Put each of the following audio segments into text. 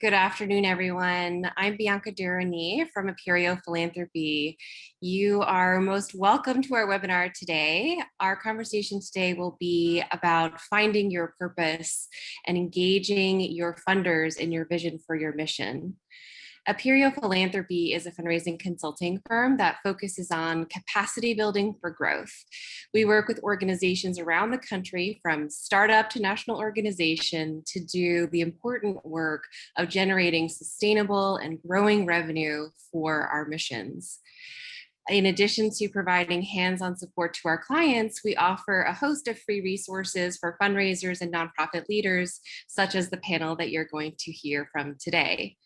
Good afternoon, everyone. I'm Bianca Durrani from Szapiro Philanthropy. You are most welcome to our webinar today. Our conversation today will be about finding your purpose and engaging your funders in your vision for your mission. Szapiro Philanthropy is a fundraising consulting firm that focuses on capacity building for growth. We work with organizations around the country, from startup to national organization, to do the important work of generating sustainable and growing revenue for our missions. In addition to providing hands-on support to our clients, we offer a host of free resources for fundraisers and nonprofit leaders, such as the panel that you're going to hear from today.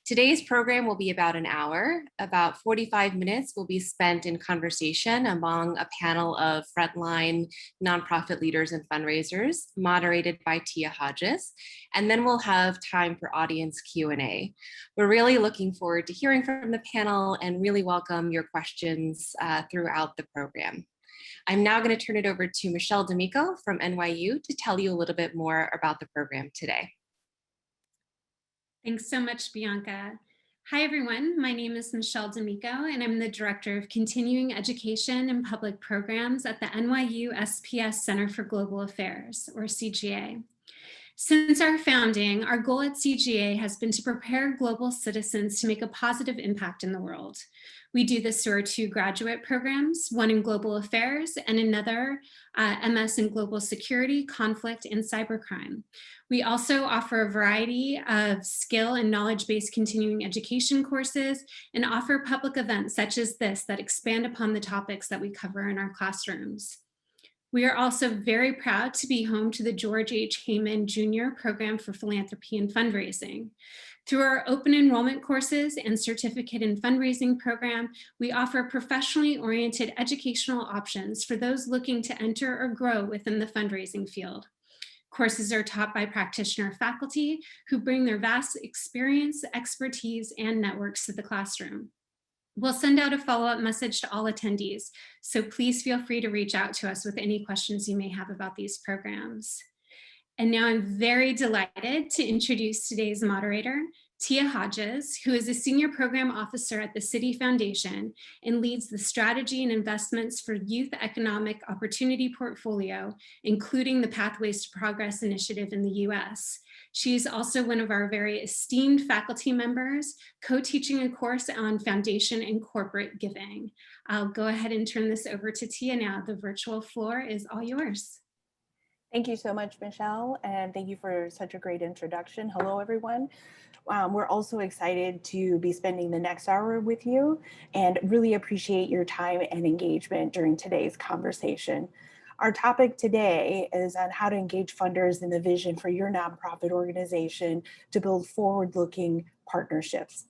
Today's program will be about an hour. About 45 minutes will be spent in conversation among a panel of frontline nonprofit leaders and fundraisers, moderated by Tia Hodges, and then we'll have time for audience Q&A. We're really looking forward to hearing from the panel and really welcome your questions throughout the program. I'm now going to turn it over to Michelle D'Amico from NYU to tell you a little bit more about the program today. Thanks so much, Bianca. Hi, everyone. My name is Michelle D'Amico, and I'm the Director of Continuing Education and Public Programs at the NYUSPS Center for Global Affairs, or CGA. Since our founding, our goal at CGA has been to prepare global citizens to make a positive impact in the world. We do this through our two graduate programs, one in global affairs and another MS in global security, conflict, and cybercrime. We also offer a variety of skill and knowledge-based continuing education courses and offer public events such as this that expand upon the topics that we cover in our classrooms. We are also very proud to be home to the George H. Heyman Jr. Program for Philanthropy and Fundraising. Through our open enrollment courses and certificate in fundraising program, we offer professionally oriented educational options for those looking to enter or grow within the fundraising field. Courses are taught by practitioner faculty who bring their vast experience, expertise, and networks to the classroom. We'll send out a follow-up message to all attendees, so please feel free to reach out to us with any questions you may have about these programs. And now I'm very delighted to introduce today's moderator, Tia Hodges, who is a Senior Program Officer at the Citi Foundation and leads the Strategy and Investments for Youth Economic Opportunity Portfolio, including the Pathways to Progress initiative in the US. She's also one of our very esteemed faculty members, co-teaching a course on foundation and corporate giving. I'll go ahead and turn this over to Tia now. The virtual floor is all yours. Thank you so much, Michelle, and thank you for such a great introduction. Hello, everyone. We're also excited to be spending the next hour with you and really appreciate your time and engagement during today's conversation. Our topic today is on how to engage funders in the vision for your nonprofit organization to build forward-looking partnerships.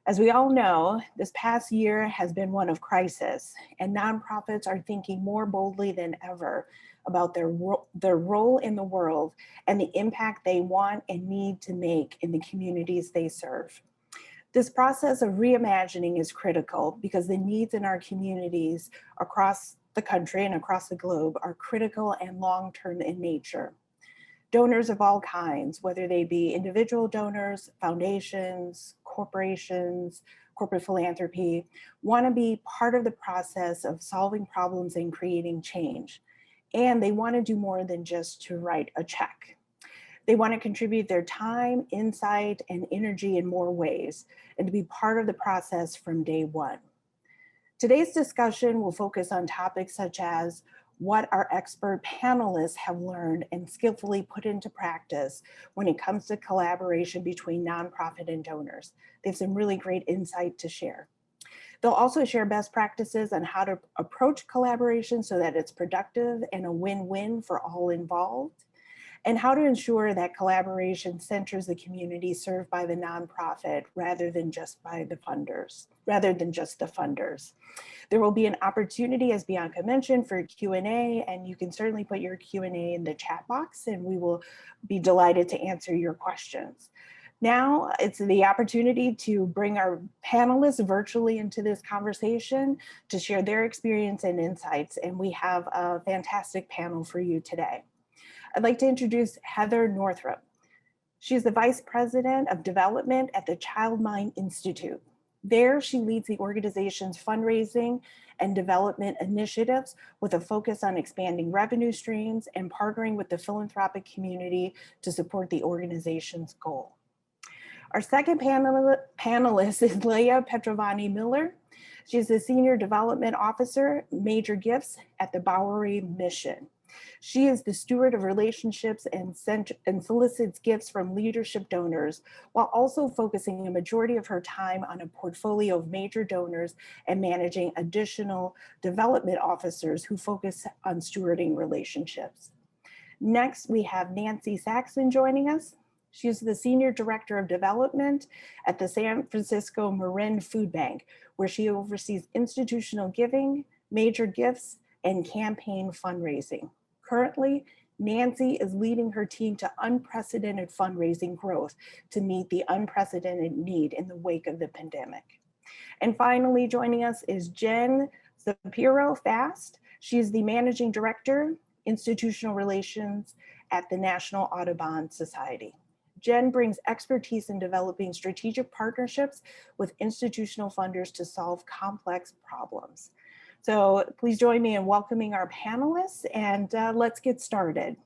As we all know, this past year has been one of crisis, and nonprofits are thinking more boldly than ever about their role in the world and the impact they want and need to make in the communities they serve. This process of reimagining is critical because the needs in our communities across the country and across the globe are critical and long-term in nature. Donors of all kinds, whether they be individual donors, foundations, corporations, corporate philanthropy, want to be part of the process of solving problems and creating change. And they want to do more than just to write a check. They want to contribute their time, insight, and energy in more ways, and to be part of the process from day one. Today's discussion will focus on topics such as what our expert panelists have learned and skillfully put into practice when it comes to collaboration between nonprofit and donors. They have some really great insight to share. They'll also share best practices on how to approach collaboration so that it's productive and a win-win for all involved, and how to ensure that collaboration centers the community served by the nonprofit rather than just the funders. There will be an opportunity, as Bianca mentioned, for Q&A, and you can certainly put your Q&A in the chat box, and we will be delighted to answer your questions. Now it's the opportunity to bring our panelists virtually into this conversation to share their experience and insights, and we have a fantastic panel for you today. I'd like to introduce Heather Northrop. She's the Vice President of Development at the Child Mind Institute. There, she leads the organization's fundraising and development initiatives with a focus on expanding revenue streams and partnering with the philanthropic community to support the organization's goal. Our second panelist is Leya Petrovani-Miller. She's the Senior Development Officer, Major Gifts at the Bowery Mission. She is the steward of relationships and solicits gifts from leadership donors, while also focusing a majority of her time on a portfolio of major donors and managing additional development officers who focus on stewarding relationships. Next, we have Nancy Saxon joining us. She is the Senior Director of Development at the San Francisco-Marin Food Bank, where she oversees institutional giving, major gifts, and campaign fundraising. Currently, Nancy is leading her team to unprecedented fundraising growth to meet the unprecedented need in the wake of the pandemic. And finally, joining us is Jen Szapiro Fast. She's the Managing Director, Institutional Relations at the National Audubon Society. Jen brings expertise in developing strategic partnerships with institutional funders to solve complex problems. So please join me in welcoming our panelists, and let's get started.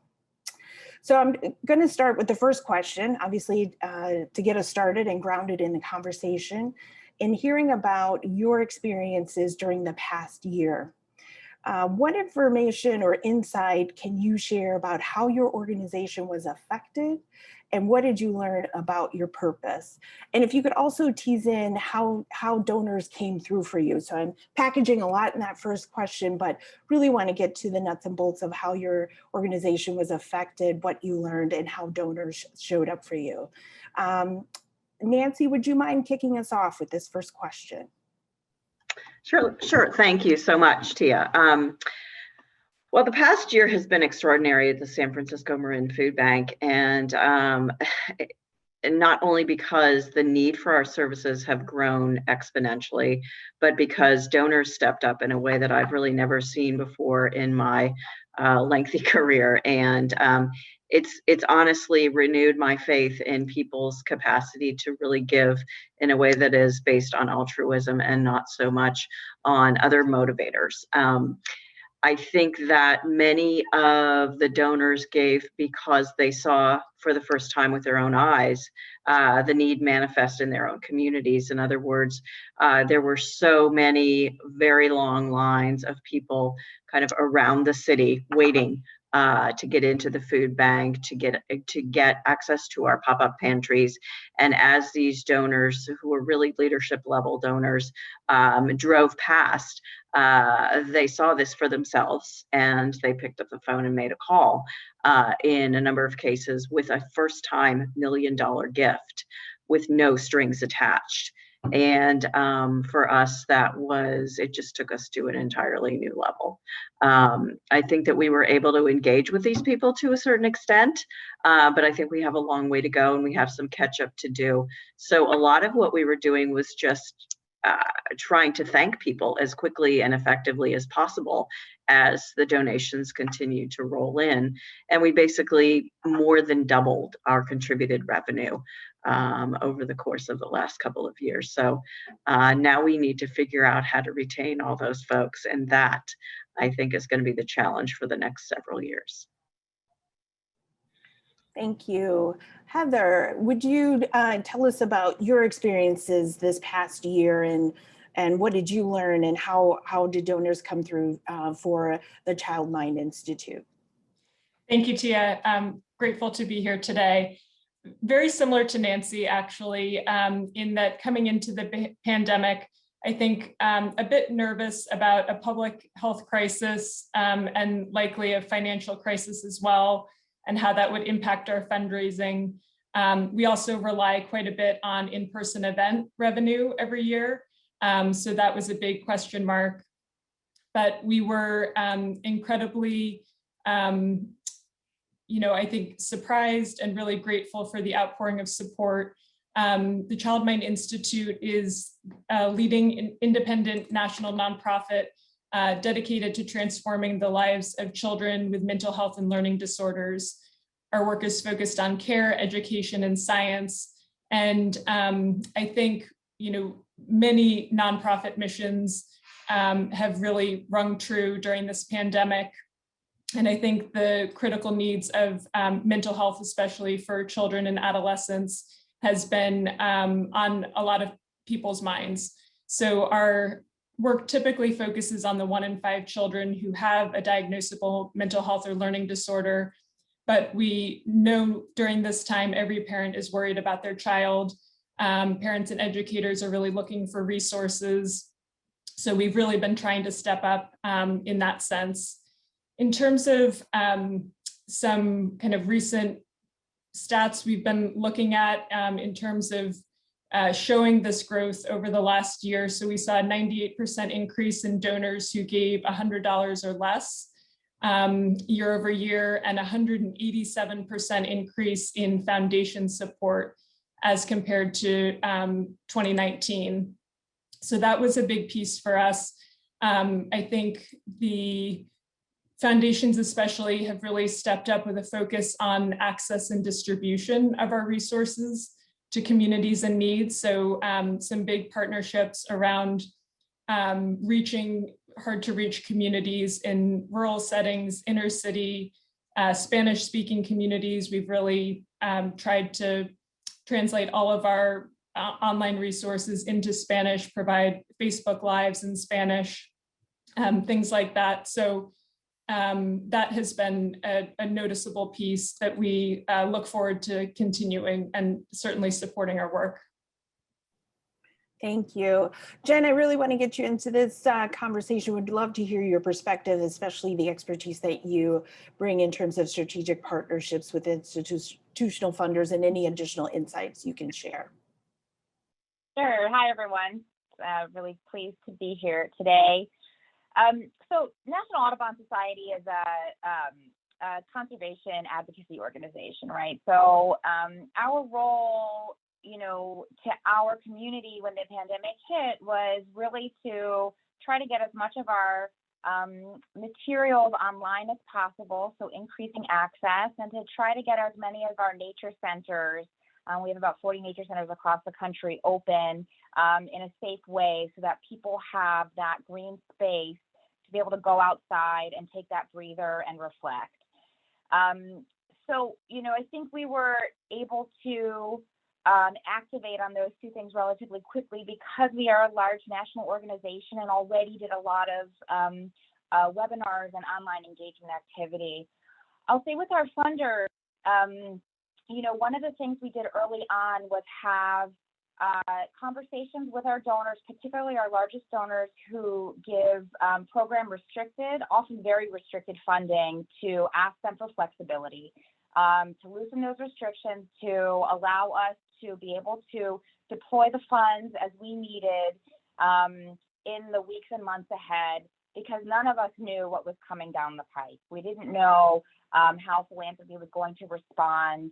So I'm going to start with the first question, obviously, to get us started and grounded in the conversation, in hearing about your experiences during the past year. What information or insight can you share about how your organization was affected, and what did you learn about your purpose? And if you could also tease in how donors came through for you. So I'm packaging a lot in that first question, but really want to get to the nuts and bolts of how your organization was affected, what you learned, and how donors showed up for you. Nancy, would you mind kicking us off with this first question? Sure. Thank you so much, Tia. Well, the past year has been extraordinary at the San Francisco-Marin Food Bank, and not only because the need for our services have grown exponentially, but because donors stepped up in a way that I've really never seen before in my lengthy career. And it's honestly renewed my faith in people's capacity to really give in a way that is based on altruism and not so much on other motivators. I think that many of the donors gave because they saw for the first time with their own eyes the need manifest in their own communities. In other words, there were so many very long lines of people kind of around the city waiting to get into the food bank, to get access to our pop-up pantries. And as these donors, who were really leadership level donors, drove past, they saw this for themselves, and they picked up the phone and made a call in a number of cases with a first-time $1 million gift with no strings attached. And for us, it just took us to an entirely new level. I think that we were able to engage with these people to a certain extent, but I think we have a long way to go, and we have some catch up to do. So a lot of what we were doing was just trying to thank people as quickly and effectively as possible as the donations continued to roll in. And we basically more than doubled our contributed revenue over the course of the last couple of years. So now we need to figure out how to retain all those folks. And that, I think, is going to be the challenge for the next several years. Thank you. Heather, would you tell us about your experiences this past year, and what did you learn, and how did donors come through for the Child Mind Institute? Thank you, Tia. I'm grateful to be here today. Very similar to Nancy, actually, in that coming into the pandemic, I think a bit nervous about a public health crisis and likely a financial crisis as well, and how that would impact our fundraising. We also rely quite a bit on in-person event revenue every year. So that was a big question mark. But we were incredibly, I think, surprised and really grateful for the outpouring of support. The Child Mind Institute is a leading independent national nonprofit dedicated to transforming the lives of children with mental health and learning disorders. our work is focused on care, education, and science. And I think, many nonprofit missions have really rung true during this pandemic. And I think the critical needs of mental health, especially for children and adolescents, has been on a lot of people's minds. So our work typically focuses on the 1 in 5 children who have a diagnosable mental health or learning disorder. But we know during this time, every parent is worried about their child. Parents and educators are really looking for resources. So we've really been trying to step up in that sense. In terms of some kind of recent stats we've been looking at in terms of showing this growth over the last year. So we saw a 98% increase in donors who gave $100 or less year over year, and 187% increase in foundation support as compared to 2019. So that was a big piece for us. I think the foundations especially have really stepped up with a focus on access and distribution of our resources to communities in need. So some big partnerships around reaching hard to reach communities in rural settings, inner city, Spanish speaking communities. We've really tried to translate all of our online resources into Spanish, provide Facebook Lives in Spanish, things like that. So that has been a noticeable piece that we look forward to continuing and certainly supporting our work. Thank you. Jen, I really want to get you into this conversation. Would love to hear your perspective, especially the expertise that you bring in terms of strategic partnerships with institutional funders and any additional insights you can share. Sure. Hi, everyone. Really pleased to be here today. So National Audubon Society is a conservation advocacy organization, right? So our role, to our community when the pandemic hit was really to try to get as much of our materials online as possible, so increasing access, and to try to get as many of our nature centers, we have about 40 nature centers across the country, open in a safe way so that people have that green space to be able to go outside and take that breather and reflect. So, I think we were able to activate on those two things relatively quickly because we are a large national organization and already did a lot of webinars and online engagement activity. I'll say with our funders, one of the things we did early on was have conversations with our donors, particularly our largest donors who give program restricted, often very restricted funding, to ask them for flexibility, to loosen those restrictions, to allow us to be able to deploy the funds as we needed in the weeks and months ahead, because none of us knew what was coming down the pipe. We didn't know how philanthropy was going to respond.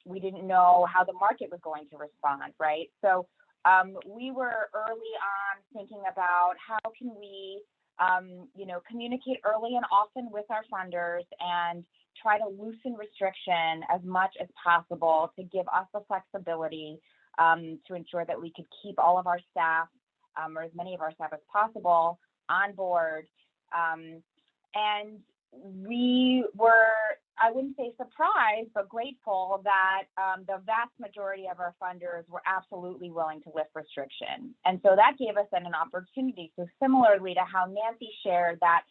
We didn't know how the market was going to respond, right? So we were early on thinking about how can we, communicate early and often with our funders and try to loosen restriction as much as possible to give us the flexibility to ensure that we could keep all of our staff, or as many of our staff as possible, on board. And we were, I wouldn't say surprised, but grateful that the vast majority of our funders were absolutely willing to lift restriction. And so that gave us then an opportunity. So similarly to how Nancy shared that,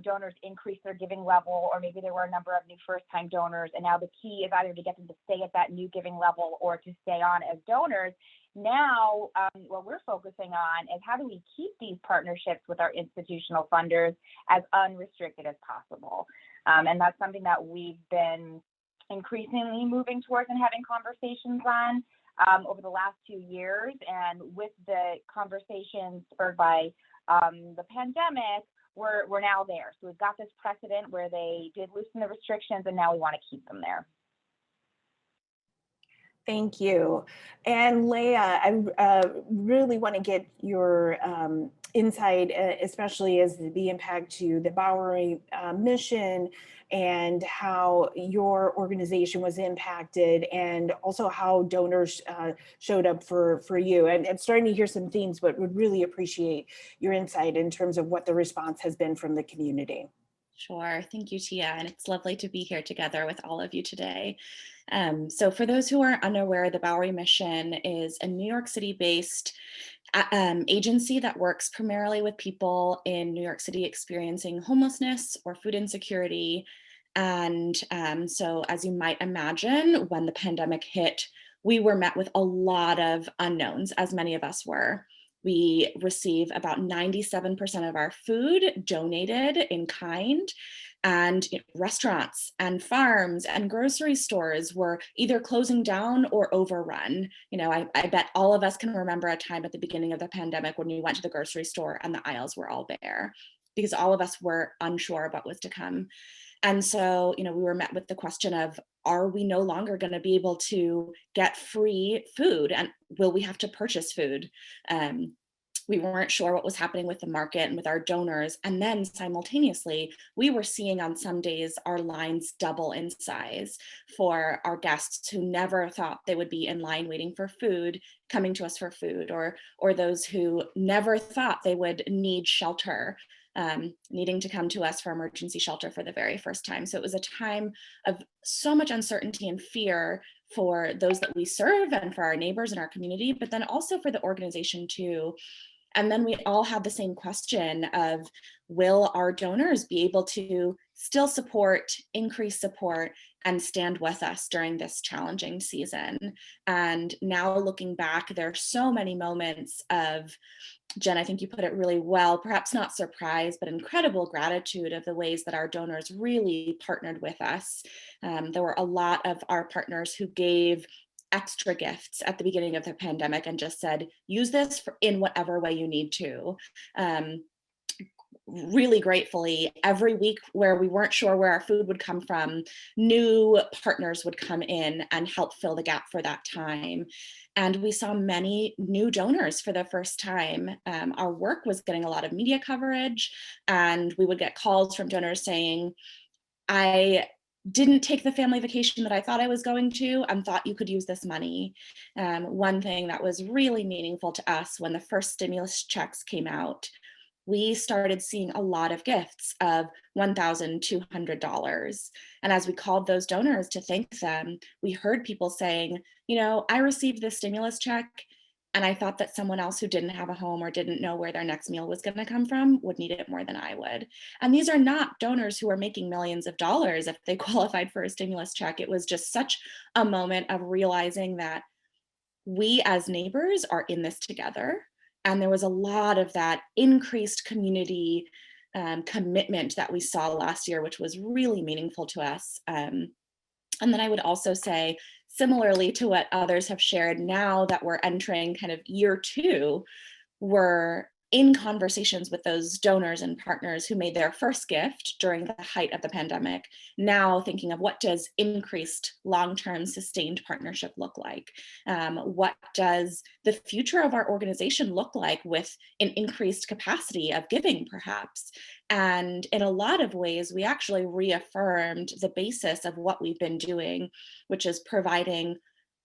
donors increased their giving level, or maybe there were a number of new first-time donors, and now the key is either to get them to stay at that new giving level or to stay on as donors. Now, what we're focusing on is how do we keep these partnerships with our institutional funders as unrestricted as possible. And that's something that we've been increasingly moving towards and having conversations on over the last 2 years. And with the conversations spurred by the pandemic, we're now there. So we've got this precedent where they did loosen the restrictions, and now we want to keep them there. Thank you. And Leah, I really want to get your insight, especially as the impact to the Bowery Mission and how your organization was impacted, and also how donors showed up for you. And I'm starting to hear some themes, but would really appreciate your insight in terms of what the response has been from the community. Sure. Thank you, Tia. And it's lovely to be here together with all of you today. So for those who are unaware, the Bowery Mission is a New York City-based agency that works primarily with people in New York City experiencing homelessness or food insecurity. And so as you might imagine, when the pandemic hit, we were met with a lot of unknowns, as many of us were. We receive about 97% of our food donated in kind, and restaurants and farms and grocery stores were either closing down or overrun. You know, I bet all of us can remember a time at the beginning of the pandemic when we went to the grocery store and the aisles were all bare because all of us were unsure about what was to come. And so, you know, we were met with the question of, are we no longer going to be able to get free food, and will we have to purchase food? We weren't sure what was happening with the market and with our donors. And then simultaneously, we were seeing on some days our lines double in size for our guests who never thought they would be in line waiting for food, coming to us for food, or those who never thought they would need shelter, needing to come to us for emergency shelter for the very first time. So it was a time of so much uncertainty and fear for those that we serve and for our neighbors and our community, but then also for the organization too. And then we all had the same question of, will our donors be able to still support, increase support, and stand with us during this challenging season? And now looking back, there are so many moments of, Jen, I think you put it really well, perhaps not surprise, but incredible gratitude of the ways that our donors really partnered with us. There were a lot of our partners who gave extra gifts at the beginning of the pandemic and just said, use this in whatever way you need to. Really gratefully, every week where we weren't sure where our food would come from, new partners would come in and help fill the gap for that time. And we saw many new donors for the first time. Our work was getting a lot of media coverage, and we would get calls from donors saying, I didn't take the family vacation that I thought I was going to and thought you could use this money. One thing that was really meaningful to us when the first stimulus checks came out, we started seeing a lot of gifts of $1,200. And as we called those donors to thank them, we heard people saying, you know, I received this stimulus check and I thought that someone else who didn't have a home or didn't know where their next meal was going to come from would need it more than I would. And these are not donors who are making millions of dollars if they qualified for a stimulus check. It was just such a moment of realizing that we as neighbors are in this together. And there was a lot of that increased community commitment that we saw last year, which was really meaningful to us. And then I would also say, similarly to what others have shared, now that we're entering kind of year 2, we're in conversations with those donors and partners who made their first gift during the height of the pandemic, now thinking of, what does increased long-term sustained partnership look like? What does the future of our organization look like with an increased capacity of giving, perhaps? And in a lot of ways, we actually reaffirmed the basis of what we've been doing, which is providing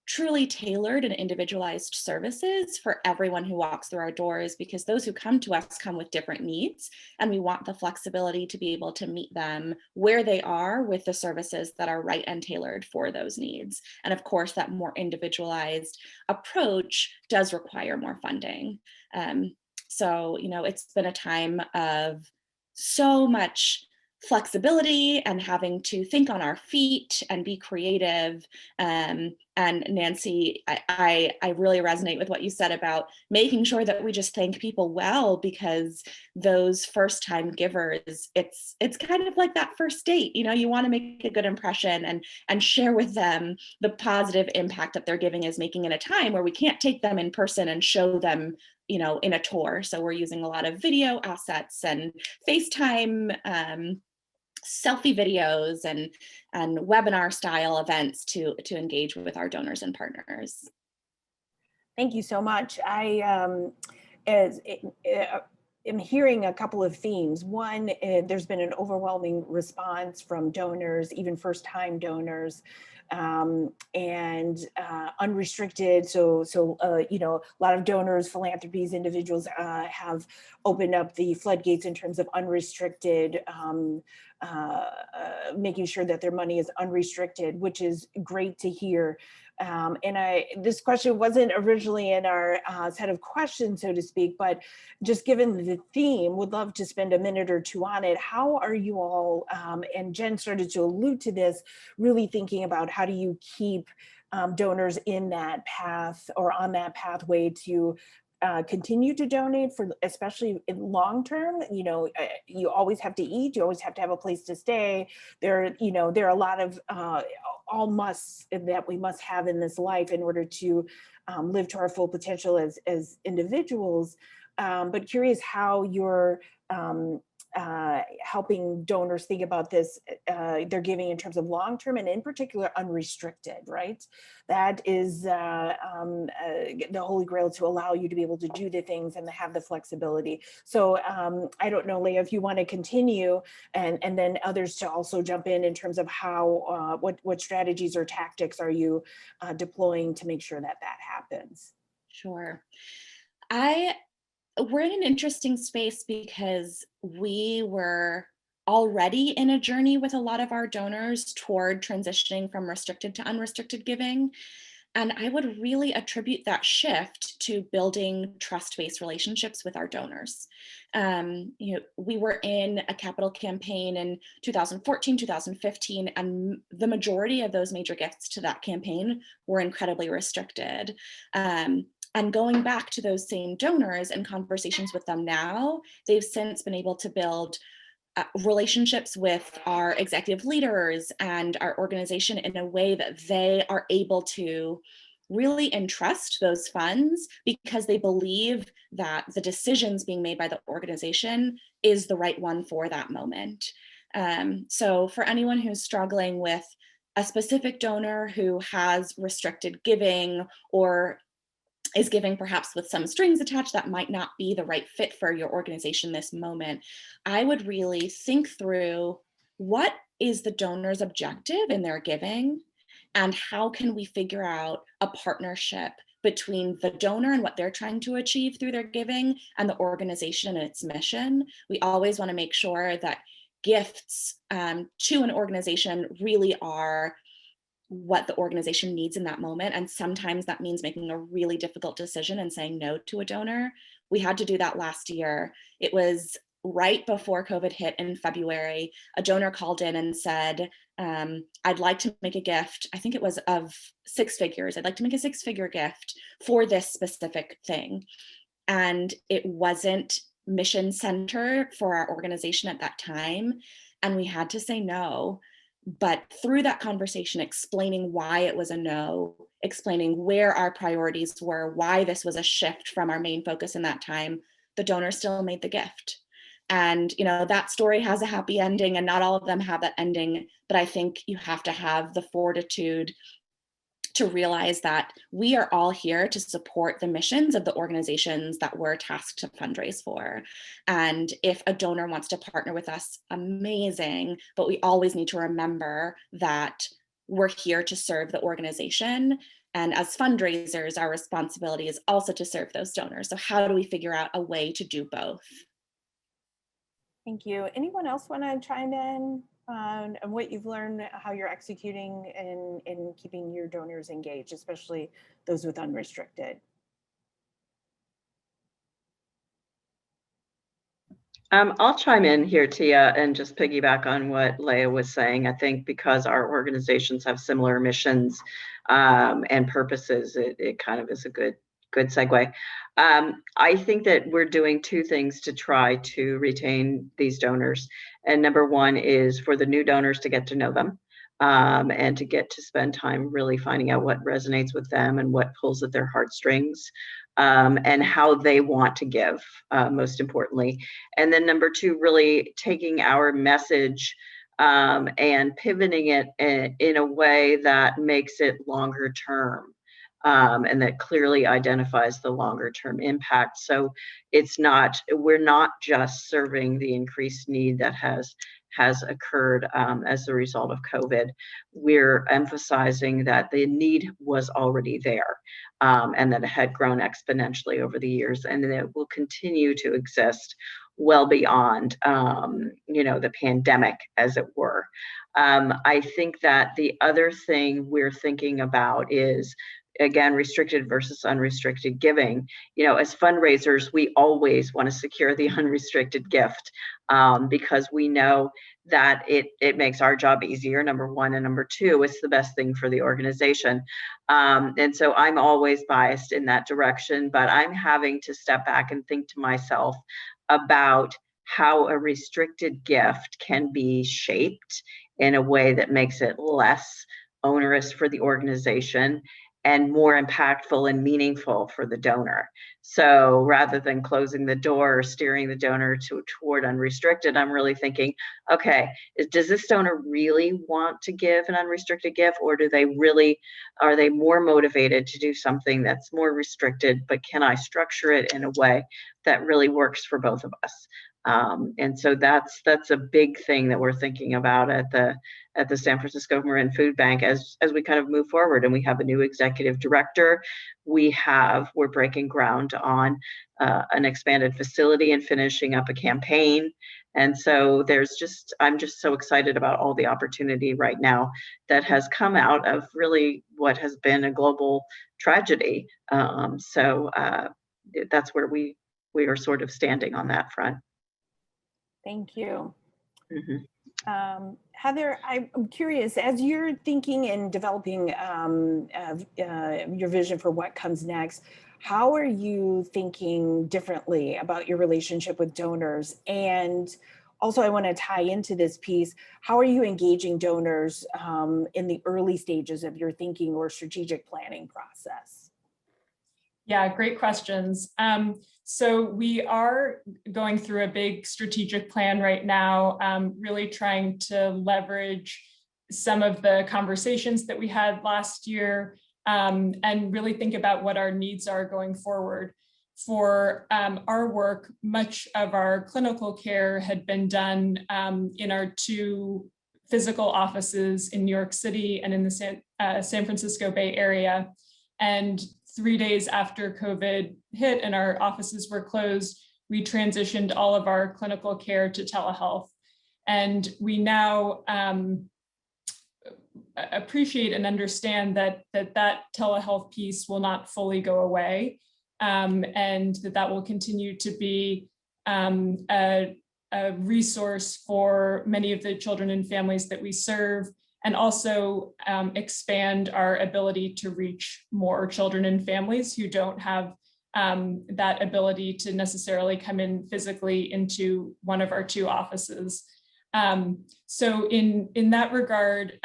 truly tailored and individualized services for everyone who walks through our doors, because those who come to us come with different needs, and we want the flexibility to be able to meet them where they are with the services that are right and tailored for those needs. And of course, that more individualized approach does require more funding. So, you know, it's been a time of so much flexibility and having to think on our feet and be creative. And Nancy, I really resonate with what you said about making sure that we just thank people well, because those first time givers, it's kind of like that first date. You know, you want to make a good impression and share with them the positive impact that their giving is making in a time where we can't take them in person and show them, you know, in a tour. So we're using a lot of video assets and FaceTime, selfie videos and webinar style events to engage with our donors and partners. Thank you so much. am hearing a couple of themes. One, there's been an overwhelming response from donors, even first-time donors, and unrestricted. So you know, a lot of donors, philanthropies, individuals have opened up the floodgates in terms of unrestricted, making sure that their money is unrestricted, which is great to hear. And this question wasn't originally in our set of questions, so to speak, but just given the theme, would love to spend a minute or two on it. How are you all, and Jen started to allude to this, really thinking about how do you keep donors in that path or on that pathway to continue to donate, for especially in long term? You know, you always have to eat, you always have to have a place to stay. There, you know, there are a lot of all musts that we must have in this life in order to live to our full potential as individuals. But curious how you're helping donors think about this, they're giving in terms of long-term and in particular unrestricted, right? That is the holy grail to allow you to be able to do the things and to have the flexibility. So I don't know, Leah, if you want to continue, and then others to also jump in terms of how, what strategies or tactics are you deploying to make sure that that happens? Sure. We're in an interesting space because we were already in a journey with a lot of our donors toward transitioning from restricted to unrestricted giving. And I would really attribute that shift to building trust-based relationships with our donors. You know, we were in a capital campaign in 2014, 2015, and the majority of those major gifts to that campaign were incredibly restricted. And going back to those same donors and conversations with them now, they've since been able to build relationships with our executive leaders and our organization in a way that they are able to really entrust those funds because they believe that the decisions being made by the organization is the right one for that moment. So for anyone who's struggling with a specific donor who has restricted giving or is giving perhaps with some strings attached that might not be the right fit for your organization this moment, I would really think through what is the donor's objective in their giving and how can we figure out a partnership between the donor and what they're trying to achieve through their giving and the organization and its mission. We always want to make sure that gifts to an organization really are what the organization needs in that moment. And sometimes that means making a really difficult decision and saying no to a donor. We had to do that last year. It was right before COVID hit in February. A donor called in and said, I'd like to make a gift. I think it was of 6 figures. I'd like to make a 6-figure gift for this specific thing. And it wasn't mission center for our organization at that time. And we had to say no. But through that conversation, explaining why it was a no, explaining where our priorities were, why this was a shift from our main focus in that time, the donor still made the gift. And, you know, that story has a happy ending and not all of them have that ending. But I think you have to have the fortitude to realize that we are all here to support the missions of the organizations that we're tasked to fundraise for. And if a donor wants to partner with us, amazing, but we always need to remember that we're here to serve the organization. And as fundraisers, our responsibility is also to serve those donors. So how do we figure out a way to do both? Thank you. Anyone else want to chime in on what you've learned, how you're executing in keeping your donors engaged, especially those with unrestricted? I'll chime in here, Tia, and just piggyback on what Leah was saying. I think because our organizations have similar missions and purposes, it kind of is a good segue. I think that we're doing 2 things to try to retain these donors. And number 1 is for the new donors to get to know them and to get to spend time really finding out what resonates with them and what pulls at their heartstrings and how they want to give, most importantly. And then number 2, really taking our message and pivoting it in a way that makes it longer term. and that clearly identifies the longer term impact. So we're not just serving the increased need that has occurred as a result of COVID. We're emphasizing that the need was already there, and that it had grown exponentially over the years, and that it will continue to exist well beyond, the pandemic, as it were. I think that the other thing we're thinking about is, again, restricted versus unrestricted giving. As fundraisers, we always want to secure the unrestricted gift, because we know that it makes our job easier, number one, and number two, it's the best thing for the organization. And so I'm always biased in that direction, but I'm having to step back and think to myself about how a restricted gift can be shaped in a way that makes it less onerous for the organization and more impactful and meaningful for the donor. So rather than closing the door or steering the donor toward unrestricted, I'm really thinking, okay, does this donor really want to give an unrestricted gift, or are they more motivated to do something that's more restricted, but can I structure it in a way that really works for both of us? And so that's a big thing that we're thinking about at the San Francisco-Marin Food Bank as we kind of move forward. And we have a new executive director. We're breaking ground on an expanded facility and finishing up a campaign. And so I'm just so excited about all the opportunity right now that has come out of really what has been a global tragedy. So that's where we are sort of standing on that front. Thank you. Mm-hmm. Heather, I'm curious, as you're thinking and developing your vision for what comes next, how are you thinking differently about your relationship with donors? And also, I want to tie into this piece, how are you engaging donors in the early stages of your thinking or strategic planning process? Yeah, great questions. So we are going through a big strategic plan right now, really trying to leverage some of the conversations that we had last year, and really think about what our needs are going forward. For our work, much of our clinical care had been done in our two physical offices in New York City and in the San Francisco Bay Area. And 3 days after COVID hit and our offices were closed, we transitioned all of our clinical care to telehealth. And we now appreciate and understand that telehealth piece will not fully go away, and that will continue to be a resource for many of the children and families that we serve, and also expand our ability to reach more children and families who don't have that ability to necessarily come in physically into one of our two offices. So in that regard,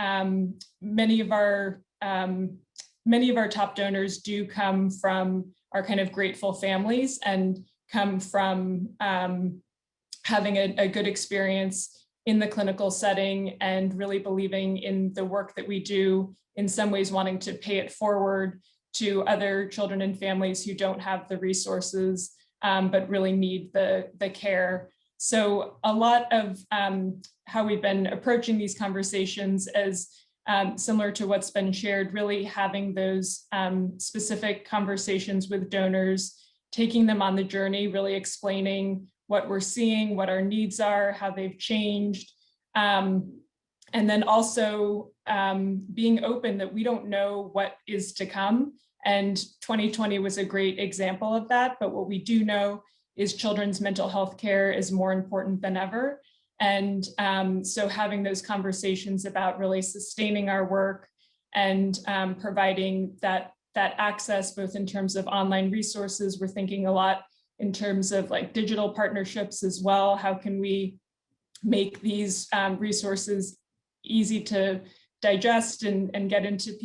many of our top donors do come from our kind of grateful families and come from having a good experience in the clinical setting and really believing in the work that we do, in some ways wanting to pay it forward to other children and families who don't have the resources, but really need the care. So a lot of how we've been approaching these conversations is similar to what's been shared, really having those specific conversations with donors, taking them on the journey, really explaining what we're seeing, what our needs are, how they've changed. And then also being open that we don't know what is to come. And 2020 was a great example of that. But what we do know is children's mental health care is more important than ever. And so having those conversations about really sustaining our work and providing that access, both in terms of online resources, we're thinking a lot in terms of like digital partnerships as well. How can we make these resources easy to digest and get into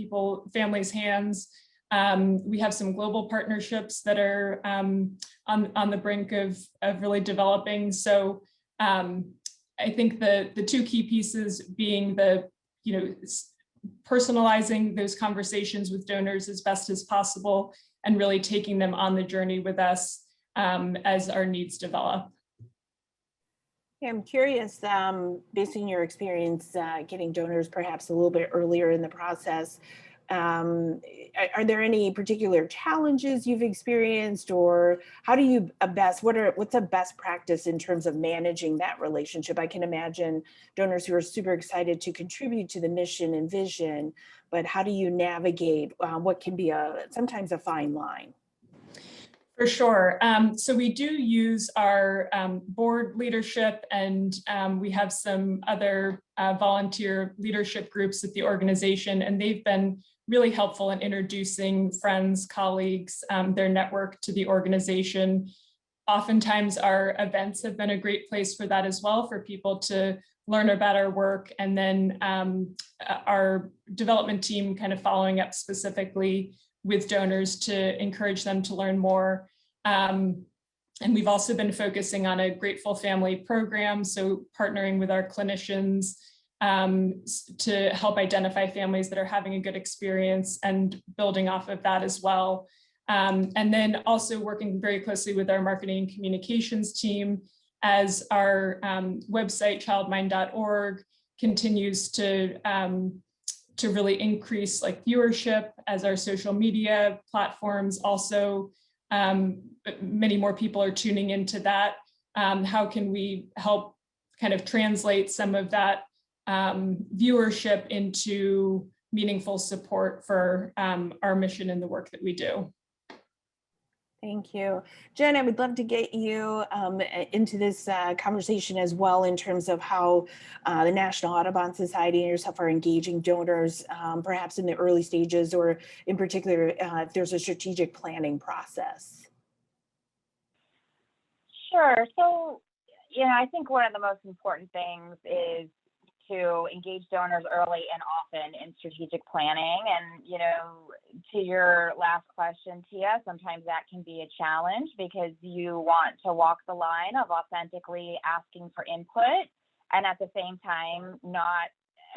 families' hands? We have some global partnerships that are on the brink of really developing. So I think the two key pieces being personalizing those conversations with donors as best as possible and really taking them on the journey with us as our needs develop. Yeah, I'm curious, based on your experience getting donors perhaps a little bit earlier in the process, are there any particular challenges you've experienced, or how do you what's a best practice in terms of managing that relationship? I can imagine donors who are super excited to contribute to the mission and vision, but how do you navigate what can be sometimes a fine line? For sure. So we do use our board leadership, and we have some other volunteer leadership groups at the organization, and they've been really helpful in introducing friends, colleagues, their network to the organization. Oftentimes our events have been a great place for that as well, for people to learn about our work, and then our development team kind of following up specifically with donors to encourage them to learn more. And we've also been focusing on a Grateful Family program, so partnering with our clinicians to help identify families that are having a good experience and building off of that as well. And then also working very closely with our marketing and communications team as our website, childmind.org, continues to really increase like viewership, as our social media platforms also, many more people are tuning into that. How can we help kind of translate some of that viewership into meaningful support for our mission and the work that we do? Thank you. Jen, I would love to get you into this conversation as well, in terms of how the National Audubon Society and yourself are engaging donors, perhaps in the early stages, or in particular, if there's a strategic planning process. Sure. So, I think one of the most important things is to engage donors early and often in strategic planning. And, to your last question, Tia, sometimes that can be a challenge because you want to walk the line of authentically asking for input, and at the same time, not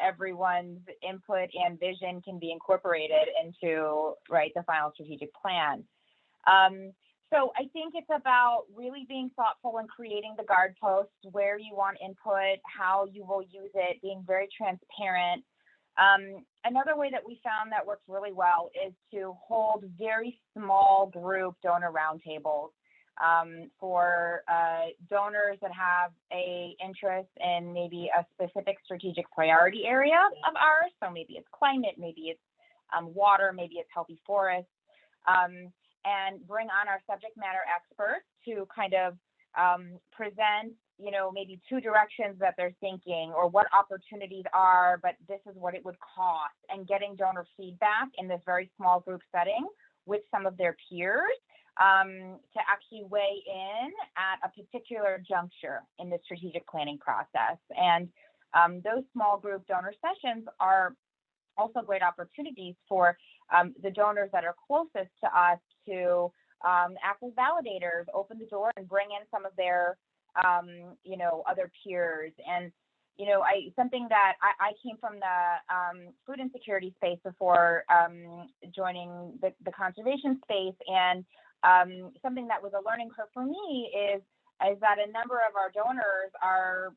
everyone's input and vision can be incorporated into the final strategic plan. So I think it's about really being thoughtful and creating the guideposts, where you want input, how you will use it, being very transparent. Another way that we found that works really well is to hold very small group donor roundtables for donors that have an interest in maybe a specific strategic priority area of ours. So maybe it's climate, maybe it's water, maybe it's healthy forests. And bring on our subject matter experts to kind of present, maybe two directions that they're thinking, or what opportunities are, but this is what it would cost, and getting donor feedback in this very small group setting with some of their peers to actually weigh in at a particular juncture in the strategic planning process. And those small group donor sessions are also great opportunities for the donors that are closest to us to act as validators, open the door, and bring in some of their, other peers. And, something that I came from the food insecurity space before joining the conservation space, and something that was a learning curve for me is that a number of our donors are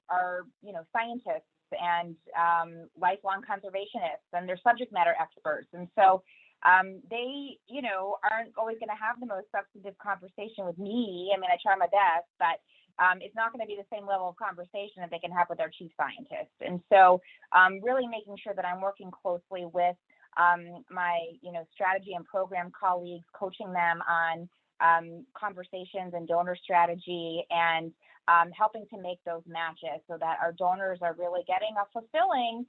scientists and lifelong conservationists, and they're subject matter experts. And so they, aren't always going to have the most substantive conversation with me. I mean, I try my best, but it's not going to be the same level of conversation that they can have with their chief scientist. And so really making sure that I'm working closely with my, strategy and program colleagues, coaching them on conversations and donor strategy, and helping to make those matches so that our donors are really getting a fulfilling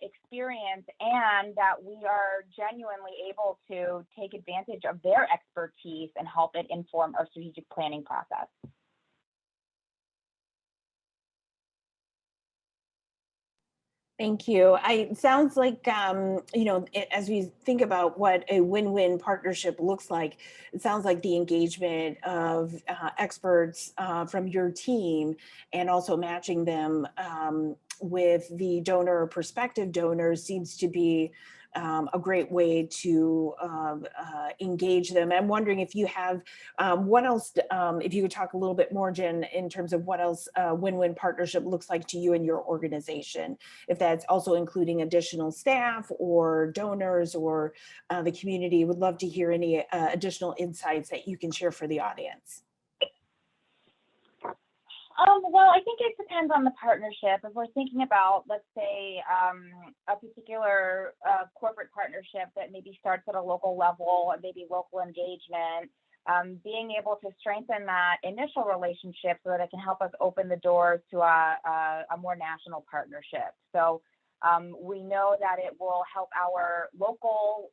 experience, and that we are genuinely able to take advantage of their expertise and help it inform our strategic planning process. Thank you. It sounds like, as we think about what a win-win partnership looks like, it sounds like the engagement of experts from your team, and also matching them with the donor or prospective donors seems to be a great way to engage them. I'm wondering if you have, what else, if you could talk a little bit more, Jen, in terms of what else win-win partnership looks like to you and your organization, if that's also including additional staff or donors or the community. Would love to hear any additional insights that you can share for the audience. Well, I think it depends on the partnership. If we're thinking about, let's say, a particular corporate partnership that maybe starts at a local level, maybe local engagement, being able to strengthen that initial relationship so that it can help us open the doors to a more national partnership. So we know that it will help our local,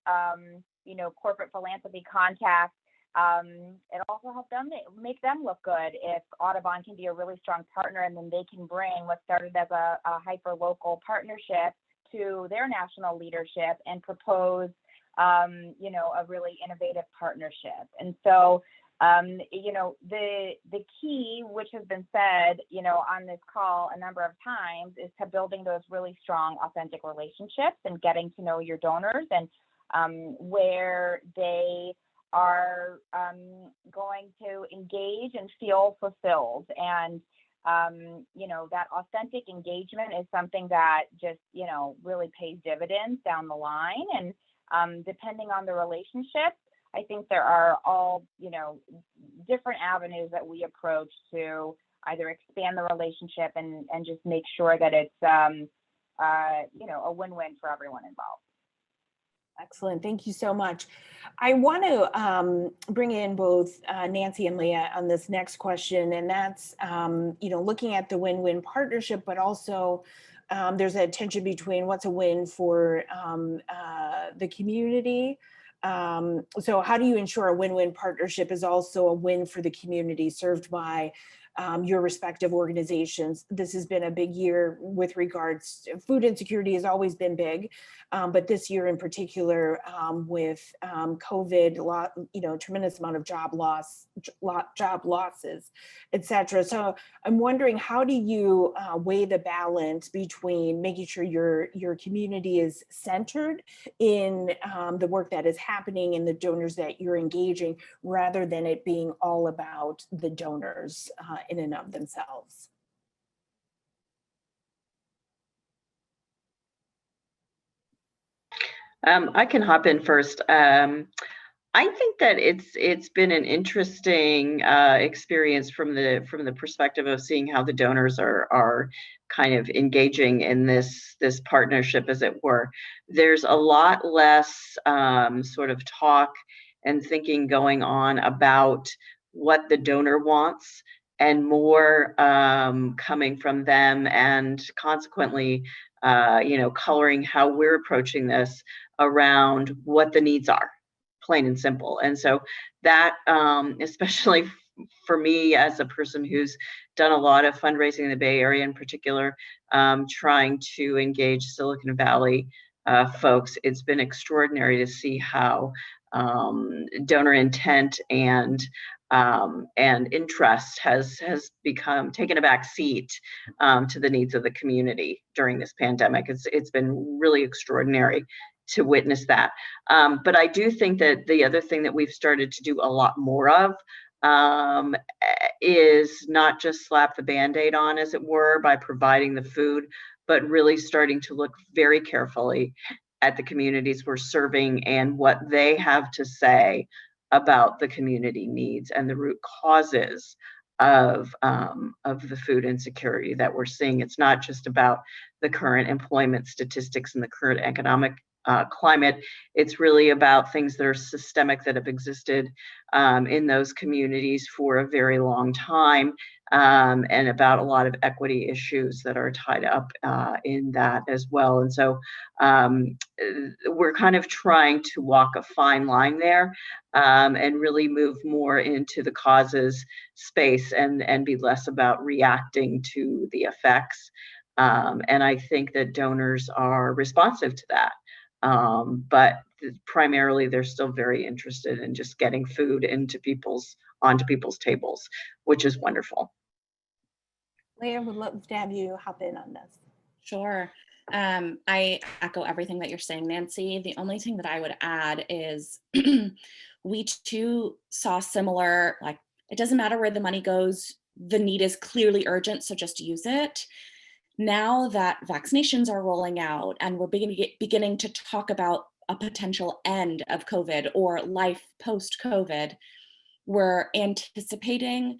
corporate philanthropy contacts. It also helps them make them look good if Audubon can be a really strong partner, and then they can bring what started as a hyper-local partnership to their national leadership and propose, a really innovative partnership. And so, the key, which has been said, on this call a number of times, is to building those really strong, authentic relationships and getting to know your donors and where they are going to engage and feel fulfilled. And, that authentic engagement is something that just, really pays dividends down the line. And depending on the relationship, I think there are all, different avenues that we approach to either expand the relationship and just make sure that it's, a win-win for everyone involved. Excellent. Thank you so much. I want to bring in both Nancy and Leah on this next question, and that's, looking at the win-win partnership, but also there's a tension between what's a win for the community. So how do you ensure a win-win partnership is also a win for the community served by your respective organizations? This has been a big year with regards to food insecurity. Has always been big, but this year in particular with COVID, tremendous amount of job losses, etc. So I'm wondering, how do you weigh the balance between making sure your community is centered in the work that is happening and the donors that you're engaging, rather than it being all about the donors in and of themselves? I can hop in first. I think that it's been an interesting experience from the perspective of seeing how the donors are kind of engaging in this partnership, as it were. There's a lot less sort of talk and thinking going on about what the donor wants, and more coming from them, and consequently, coloring how we're approaching this around what the needs are, plain and simple. And so that, especially for me as a person who's done a lot of fundraising in the Bay Area in particular, trying to engage Silicon Valley folks, it's been extraordinary to see how donor intent and interest has taken a back seat to the needs of the community during this pandemic. It's been really extraordinary to witness that. But I do think that the other thing that we've started to do a lot more of is not just slap the Band-Aid on, as it were, by providing the food, but really starting to look very carefully at the communities we're serving and what they have to say about the community needs and the root causes of the food insecurity that we're seeing. It's not just about the current employment statistics and the current economic climate. It's really about things that are systemic, that have existed in those communities for a very long time, and about a lot of equity issues that are tied up in that as well. And so we're kind of trying to walk a fine line there, and really move more into the causes space and be less about reacting to the effects. And I think that donors are responsive to that. But primarily they're still very interested in just getting food onto people's tables, which is wonderful. Leah, would love to have you hop in on this. Sure. I echo everything that you're saying, Nancy. The only thing that I would add is we too saw similar, like, it doesn't matter where the money goes, the need is clearly urgent, so just use it. Now that vaccinations are rolling out and we're beginning to talk about a potential end of COVID or life post-COVID, we're anticipating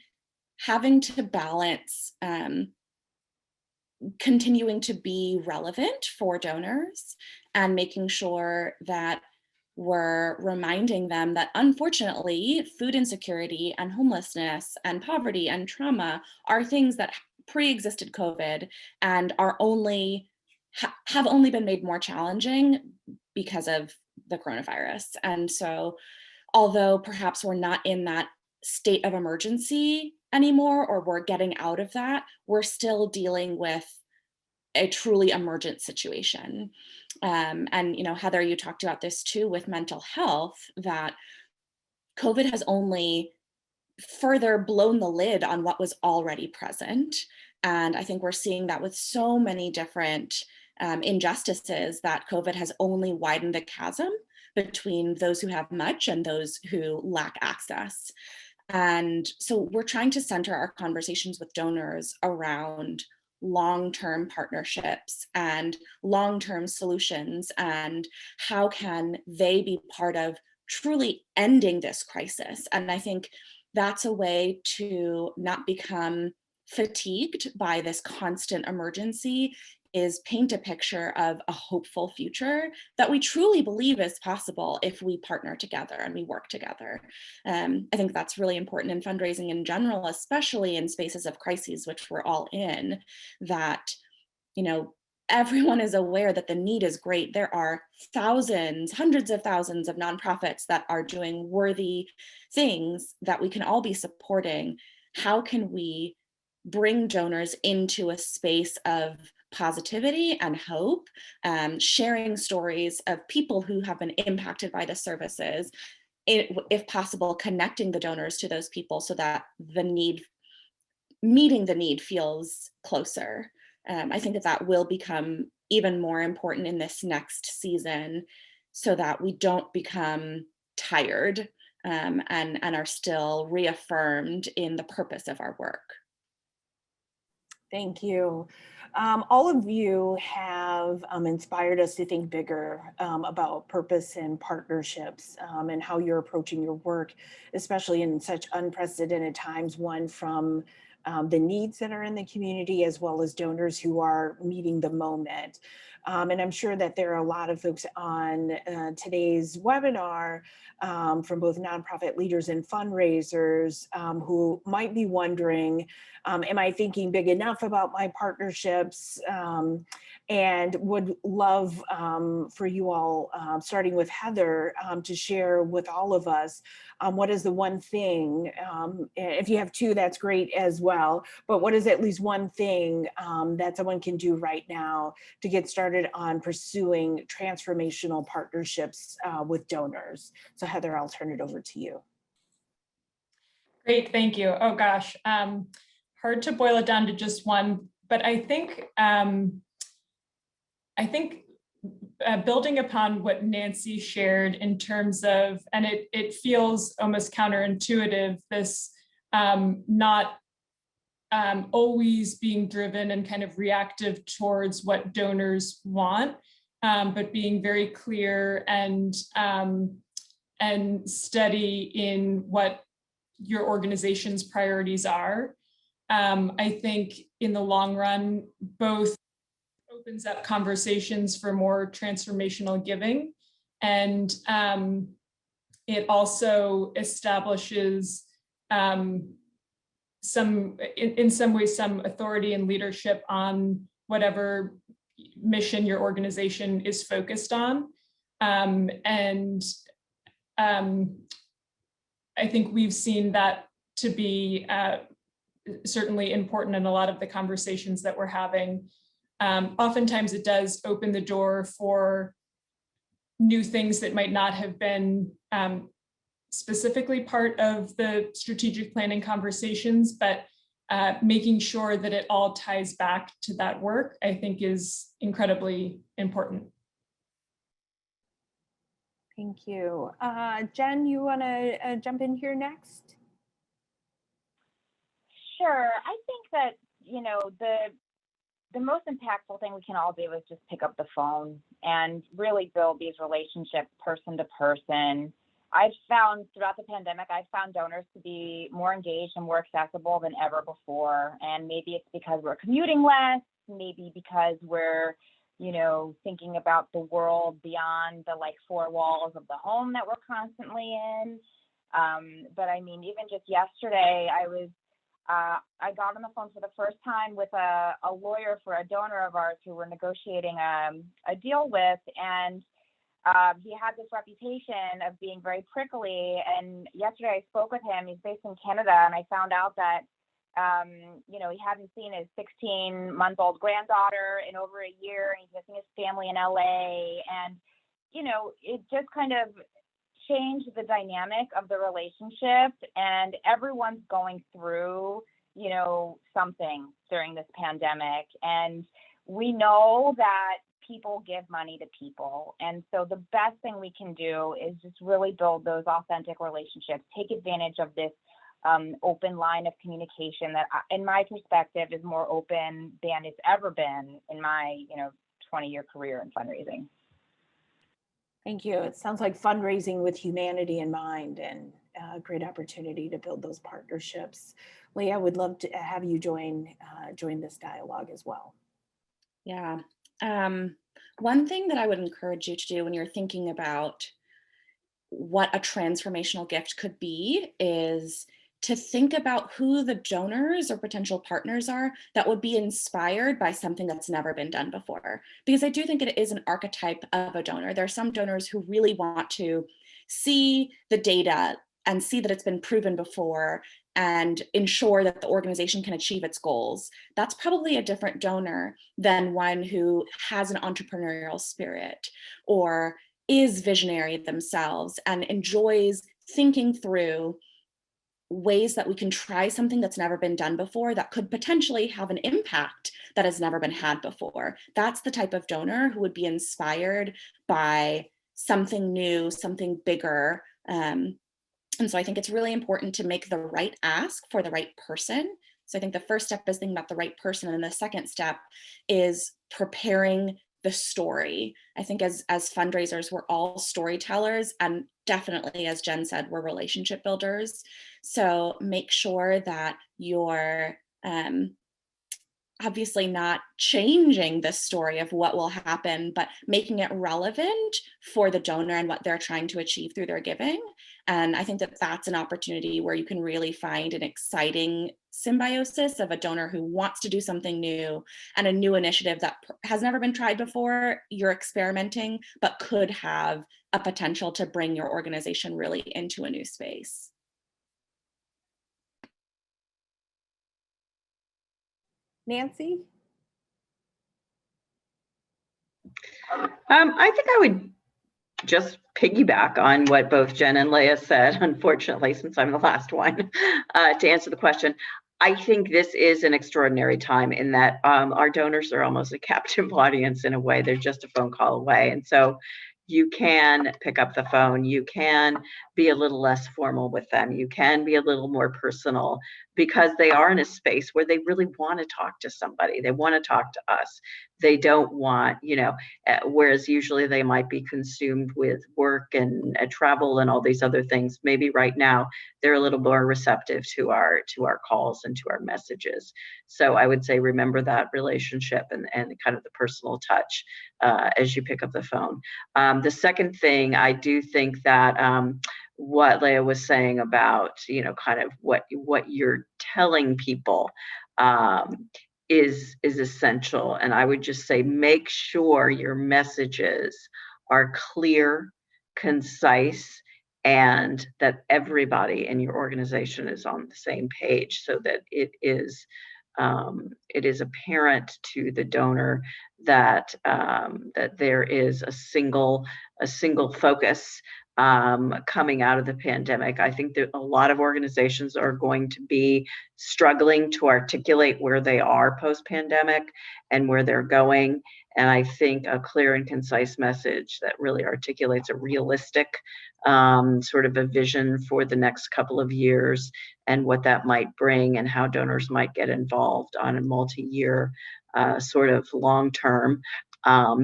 having to balance continuing to be relevant for donors and making sure that we're reminding them that unfortunately food insecurity and homelessness and poverty and trauma are things that pre-existed COVID and are only have only been made more challenging because of the coronavirus. And so although perhaps we're not in that state of emergency anymore, or we're getting out of that, we're still dealing with a truly emergent situation. And, Heather, you talked about this too with mental health, that COVID has only further blown the lid on what was already present. And I think we're seeing that with so many different injustices, that COVID has only widened the chasm between those who have much and those who lack access. And so we're trying to center our conversations with donors around long-term partnerships and long-term solutions, and how can they be part of truly ending this crisis. And I think that's a way to not become fatigued by this constant emergency, is paint a picture of a hopeful future that we truly believe is possible if we partner together and we work together. I think that's really important in fundraising in general, especially in spaces of crises, which we're all in, that, everyone is aware that the need is great. There are thousands, hundreds of thousands of nonprofits that are doing worthy things that we can all be supporting. How can we bring donors into a space of positivity and hope, sharing stories of people who have been impacted by the services, if possible, connecting the donors to those people so that meeting the need feels closer. I think that will become even more important in this next season, so that we don't become tired and are still reaffirmed in the purpose of our work. Thank you. All of you have inspired us to think bigger about purpose and partnerships, and how you're approaching your work, especially in such unprecedented times, one from the needs that are in the community, as well as donors who are meeting the moment. And I'm sure that there are a lot of folks on today's webinar from both nonprofit leaders and fundraisers who might be wondering, am I thinking big enough about my partnerships? And would love for you all, starting with Heather, to share with all of us what is the one thing, if you have two, that's great as well, but what is at least one thing that someone can do right now to get started on pursuing transformational partnerships with donors? So Heather, I'll turn it over to you. Great, thank you. Oh gosh, hard to boil it down to just one, but I think building upon what Nancy shared in terms of, and it feels almost counterintuitive, this not always being driven and kind of reactive towards what donors want, but being very clear and steady in what your organization's priorities are. I think in the long run, both opens up conversations for more transformational giving, and it also establishes in some ways some authority and leadership on whatever mission your organization is focused on. I think we've seen that to be certainly important in a lot of the conversations that we're having. Oftentimes it does open the door for new things that might not have been specifically part of the strategic planning conversations, but making sure that it all ties back to that work, I think is incredibly important. Thank you. Jen, you want to jump in here next? Sure. I think that, you know, the most impactful thing we can all do is just pick up the phone and really build these relationships person to person. I've found throughout the pandemic, I've found donors to be more engaged and more accessible than ever before. And maybe it's because we're commuting less, maybe because we're, you know, thinking about the world beyond the like four walls of the home that we're constantly in. But I mean, even just yesterday, I got on the phone for the first time with a lawyer for a donor of ours who we're negotiating a deal with, and he had this reputation of being very prickly. And yesterday I spoke with him. He's based in Canada, and I found out that you know, he hadn't seen his 16-month-old granddaughter in over a year, and he's missing his family in LA. And you know, it just kind of changed the dynamic of the relationship, and everyone's going through, you know, something during this pandemic. And we know that people give money to people. And so the best thing we can do is just really build those authentic relationships, take advantage of this open line of communication that, in my perspective, is more open than it's ever been in my, you know, 20-year career in fundraising. Thank you. It sounds like fundraising with humanity in mind, and a great opportunity to build those partnerships. Leah, would love to have you join this dialogue as well. Yeah. One thing that I would encourage you to do when you're thinking about what a transformational gift could be is to think about who the donors or potential partners are that would be inspired by something that's never been done before. Because I do think it is an archetype of a donor. There are some donors who really want to see the data and see that it's been proven before and ensure that the organization can achieve its goals. That's probably a different donor than one who has an entrepreneurial spirit or is visionary themselves and enjoys thinking through ways that we can try something that's never been done before that could potentially have an impact that has never been had before. That's the type of donor who would be inspired by something new, something bigger. And so I think it's really important to make the right ask for the right person. So I think the first step is thinking about the right person. And the second step is preparing the story. I think as fundraisers, we're all storytellers, and definitely, as Jen said, we're relationship builders. So make sure that you're obviously not changing the story of what will happen, but making it relevant for the donor and what they're trying to achieve through their giving. And I think that that's an opportunity where you can really find an exciting symbiosis of a donor who wants to do something new and a new initiative that has never been tried before. You're experimenting, but could have a potential to bring your organization really into a new space. Nancy? I think I would just piggyback on what both Jen and Leah said, unfortunately, since I'm the last one to answer the question. I think this is an extraordinary time in that our donors are almost a captive audience in a way. They're just a phone call away. And so you can pick up the phone, you can be a little less formal with them, you can be a little more personal, because they are in a space where they really want to talk to somebody. They want to talk to us. They don't want, you know, whereas usually they might be consumed with work and travel and all these other things. Maybe right now they're a little more receptive to our calls and to our messages. So I would say remember that relationship and kind of the personal touch as you pick up the phone. The second thing, I do think that what Leah was saying about, you know, kind of what you're telling people is essential. And I would just say, make sure your messages are clear, concise, and that everybody in your organization is on the same page, so that it is apparent to the donor that that there is a single focus coming out of the pandemic. I think that a lot of organizations are going to be struggling to articulate where they are post-pandemic and where they're going. And I think a clear and concise message that really articulates a realistic sort of a vision for the next couple of years and what that might bring and how donors might get involved on a multi-year sort of long-term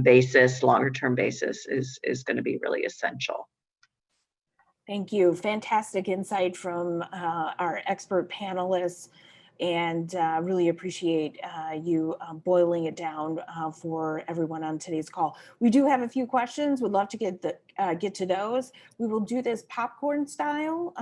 basis, longer-term basis is going to be really essential. Thank you. Fantastic insight from our expert panelists, and really appreciate you boiling it down for everyone on today's call. We do have a few questions. We'd love to get to those. We will do this popcorn style.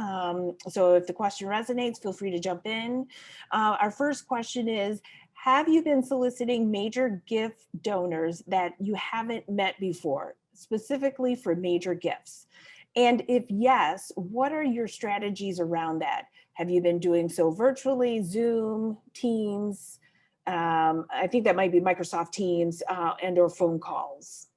So if the question resonates, feel free to jump in. Our first question is, have you been soliciting major gift donors that you haven't met before, specifically for major gifts? And if yes, what are your strategies around that? Have you been doing so virtually, Zoom, Teams? I think that might be Microsoft Teams and or phone calls.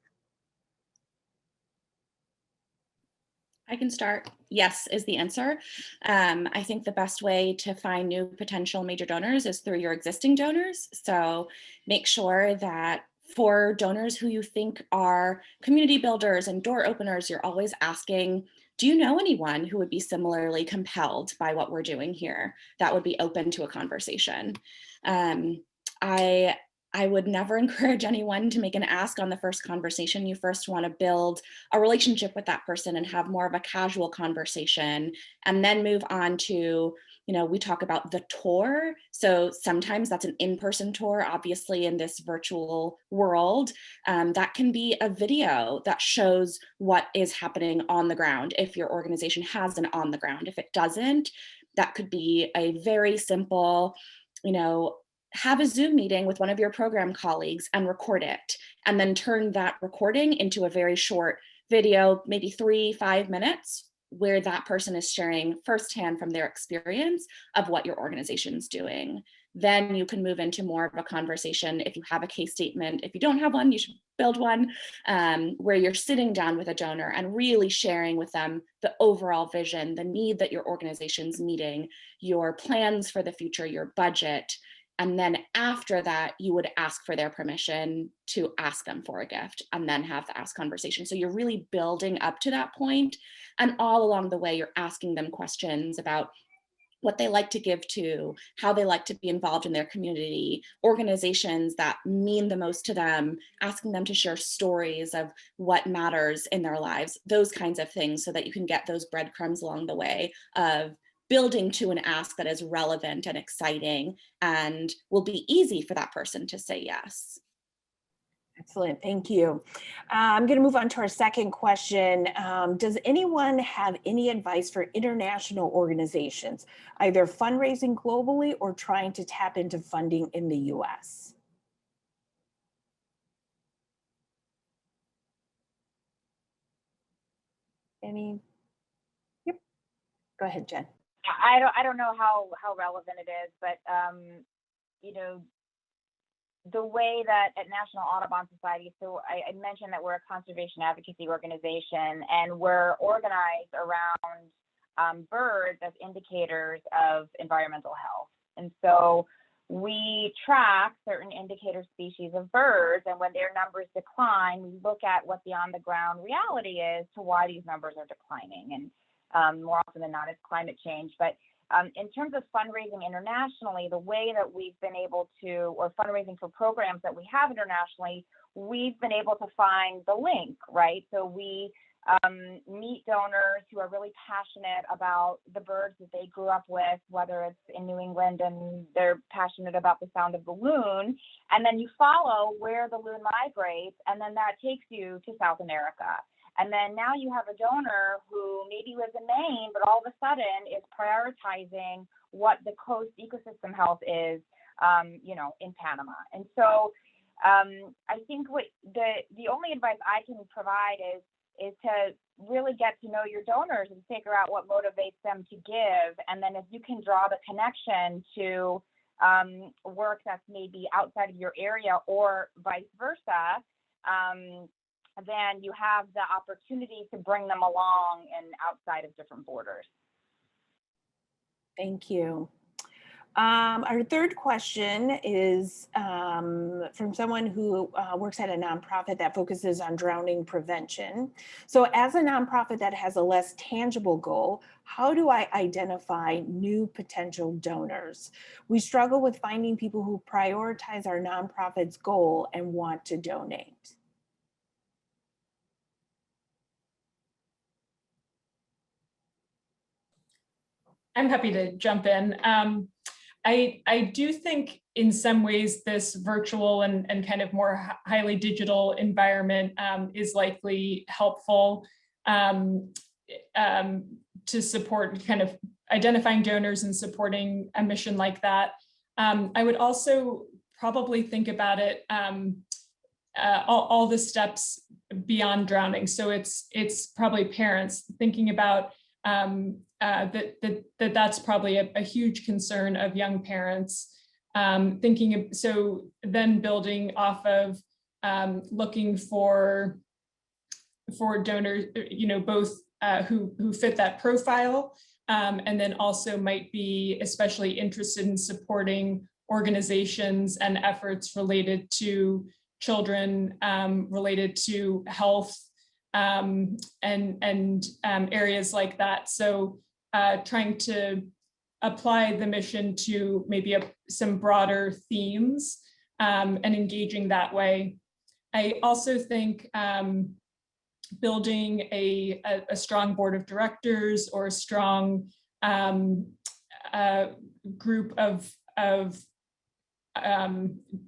I can start. Yes is the answer. I think the best way to find new potential major donors is through your existing donors. So make sure that for donors who you think are community builders and door openers, you're always asking, do you know anyone who would be similarly compelled by what we're doing here that would be open to a conversation? I would never encourage anyone to make an ask on the first conversation. You first want to build a relationship with that person and have more of a casual conversation, and then move on to, we talk about the tour. So sometimes that's an in-person tour, obviously in this virtual world. That can be a video that shows what is happening on the ground, if your organization has an on the ground. If it doesn't, that could be a very simple, have a Zoom meeting with one of your program colleagues and record it, and then turn that recording into a very short video, maybe 3-5 minutes, where that person is sharing firsthand from their experience of what your organization's doing. Then you can move into more of a conversation. If you have a case statement, if you don't have one, you should build one, where you're sitting down with a donor and really sharing with them the overall vision, the need that your organization's meeting, your plans for the future, your budget. And then after that, you would ask for their permission to ask them for a gift, and then have the ask conversation. So you're really building up to that point. And all along the way, you're asking them questions about what they like to give to, how they like to be involved in their community, organizations that mean the most to them, asking them to share stories of what matters in their lives, those kinds of things, so that you can get those breadcrumbs along the way of building to an ask that is relevant and exciting and will be easy for that person to say yes. Excellent, thank you. I'm going to move on to our second question. Does anyone have any advice for international organizations, either fundraising globally or trying to tap into funding in the US? Any? Yep, go ahead, Jen. I don't know how relevant it is, but the way that at National Audubon Society, so I mentioned that we're a conservation advocacy organization, and we're organized around birds as indicators of environmental health. And so we track certain indicator species of birds, and when their numbers decline, we look at what the on the ground reality is to why these numbers are declining. And more often than not, it's climate change. But in terms of fundraising internationally, the way that we've been able to, or fundraising for programs that we have internationally, we've been able to find the link, right? So we meet donors who are really passionate about the birds that they grew up with, whether it's in New England and they're passionate about the sound of the loon, and then you follow where the loon migrates, and then that takes you to South America. And then now you have a donor who maybe lives in Maine, but all of a sudden is prioritizing what the coast ecosystem health is, in Panama. And so I think what the only advice I can provide is to really get to know your donors and figure out what motivates them to give. And then if you can draw the connection to work that's maybe outside of your area or vice versa, then you have the opportunity to bring them along and outside of different borders. Thank you. Our third question is from someone who works at a nonprofit that focuses on drowning prevention. So as a nonprofit that has a less tangible goal, how do I identify new potential donors? We struggle with finding people who prioritize our nonprofit's goal and want to donate. I'm happy to jump in. I do think in some ways this virtual and kind of more highly digital environment is likely helpful to support kind of identifying donors and supporting a mission like that. I would also probably think about it all the steps beyond drowning. So it's probably parents thinking about that's probably a huge concern of young parents. So then building off of looking for donors, both who fit that profile, and then also might be especially interested in supporting organizations and efforts related to children, related to health, and areas like that. So trying to apply the mission to maybe some broader themes and engaging that way. I also think building a strong board of directors or a strong group of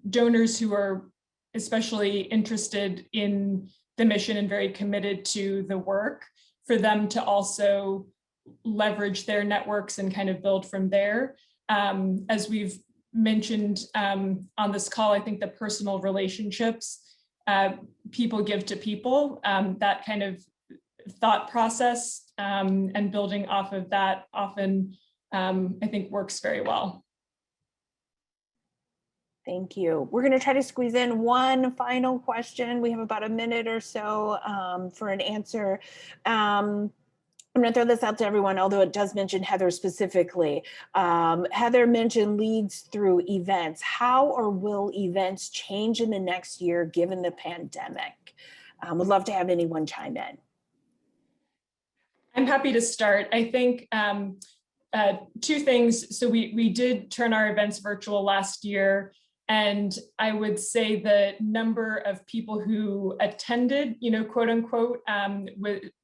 donors who are especially interested in the mission and very committed to the work, for them to also leverage their networks and kind of build from there. As we've mentioned on this call, I think the personal relationships people give to people, that kind of thought process and building off of that often, I think works very well. Thank you. We're going to try to squeeze in one final question. We have about a minute or so for an answer. I'm going to throw this out to everyone, although it does mention Heather specifically. Heather mentioned leads through events. How or will events change in the next year given the pandemic? Would love to have anyone chime in. I'm happy to start. I think two things. So we did turn our events virtual last year. And I would say the number of people who attended, quote unquote,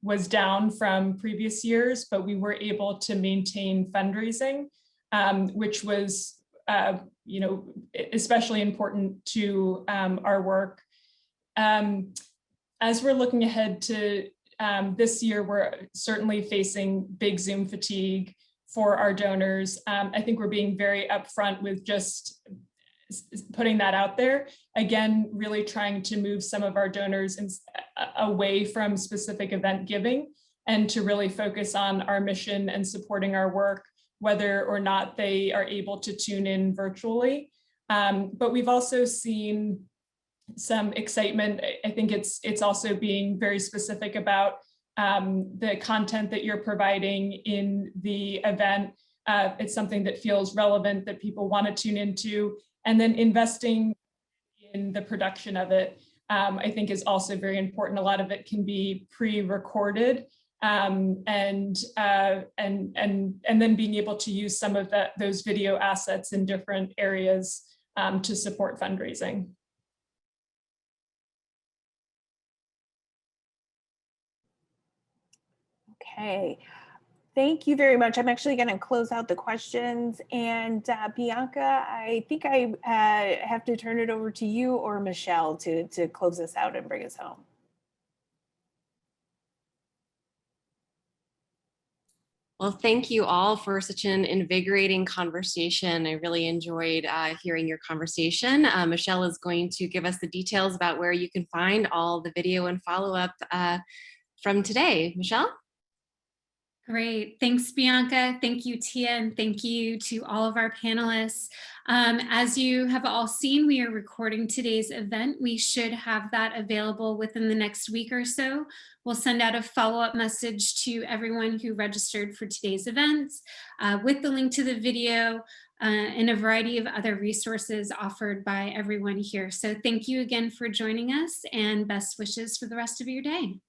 was down from previous years, but we were able to maintain fundraising, which was, especially important to our work. As we're looking ahead to this year, we're certainly facing big Zoom fatigue for our donors. I think we're being very upfront with just putting that out there. Again, really trying to move some of our donors away from specific event giving and to really focus on our mission and supporting our work, whether or not they are able to tune in virtually. But we've also seen some excitement. I think it's also being very specific about the content that you're providing in the event. It's something that feels relevant, that people want to tune into. And then investing in the production of it, I think, is also very important. A lot of it can be pre-recorded, and then being able to use some of those video assets in different areas to support fundraising. Okay. Thank you very much. I'm actually going to close out the questions. And Bianca, I think I have to turn it over to you or Michelle to close this out and bring us home. Well, thank you all for such an invigorating conversation. I really enjoyed hearing your conversation. Michelle is going to give us the details about where you can find all the video and follow-up from today. Michelle? Great. Thanks, Bianca. Thank you, Tia, and thank you to all of our panelists. As you have all seen, we are recording today's event. We should have that available within the next week or so. We'll send out a follow-up message to everyone who registered for today's events with the link to the video and a variety of other resources offered by everyone here. So thank you again for joining us, and best wishes for the rest of your day.